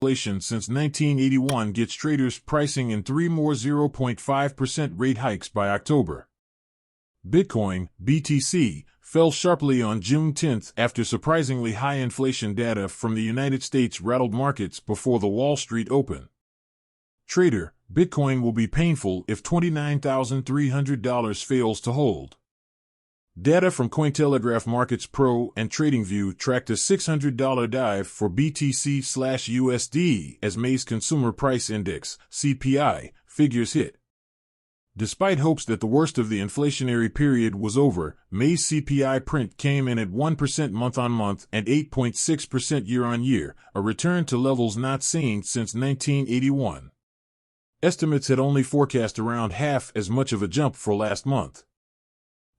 inflation since 1981 gets traders pricing in 3 more 0.5% rate hikes by October. Bitcoin, BTC, fell sharply on June 10 after surprisingly high inflation data from the United States rattled markets before the Wall Street Open. Trader, Bitcoin will be painful if $29,300 fails to hold. Data from Cointelegraph Markets Pro and TradingView tracked a $600 dive for BTC/USD as May's Consumer Price Index, CPI, figures hit. Despite hopes that the worst of the inflationary period was over, May's CPI print came in at 1% month-on-month and 8.6% year-on-year, a return to levels not seen since 1981. Estimates had only forecast around half as much of a jump for last month.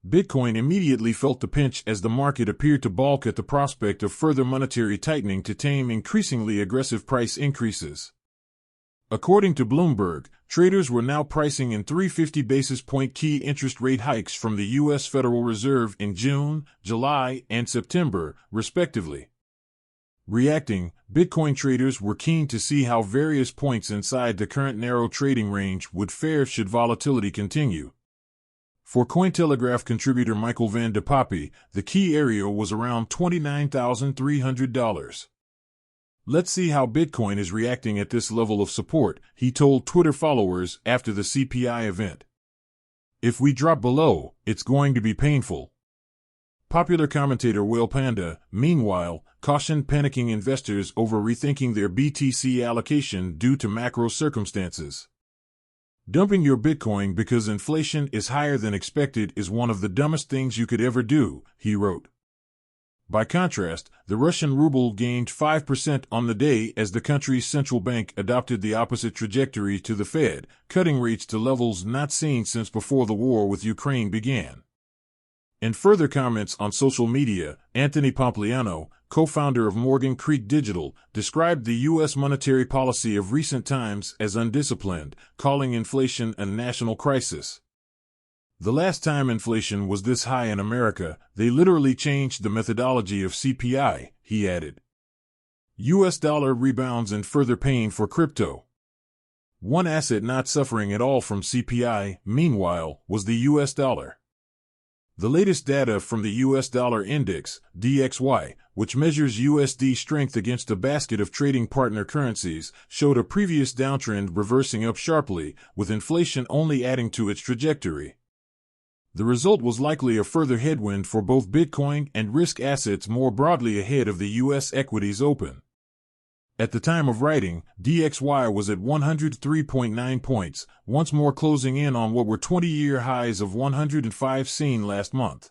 Bitcoin immediately felt the pinch as the market appeared to balk at the prospect of further monetary tightening to tame increasingly aggressive price increases. According to Bloomberg, traders were now pricing in 350 basis point key interest rate hikes from the U.S. Federal Reserve in June, July, and September, respectively. Reacting, Bitcoin traders were keen to see how various points inside the current narrow trading range would fare should volatility continue. For Cointelegraph contributor Michael Van de Poppy, the key area was around $29,300. "Let's see how Bitcoin is reacting at this level of support," he told Twitter followers after the CPI event. "If we drop below, it's going to be painful." Popular commentator Will Panda, meanwhile, cautioned panicking investors over rethinking their BTC allocation due to macro circumstances. "Dumping your Bitcoin because inflation is higher than expected is one of the dumbest things you could ever do," he wrote. By contrast, the Russian ruble gained 5% on the day as the country's central bank adopted the opposite trajectory to the Fed, cutting rates to levels not seen since before the war with Ukraine began. In further comments on social media, Anthony Pompliano, co-founder of Morgan Creek Digital, described the U.S. monetary policy of recent times as undisciplined, calling inflation a national crisis. "The last time inflation was this high in America, they literally changed the methodology of CPI," he added. U.S. dollar rebounds and further pain for crypto. One asset not suffering at all from CPI, meanwhile, was the U.S. dollar. The latest data from the U.S. Dollar Index, DXY, which measures USD strength against a basket of trading partner currencies, showed a previous downtrend reversing up sharply, with inflation only adding to its trajectory. The result was likely a further headwind for both Bitcoin and risk assets more broadly ahead of the U.S. equities open. At the time of writing, DXY was at 103.9 points, once more closing in on what were 20-year highs of 105 seen last month.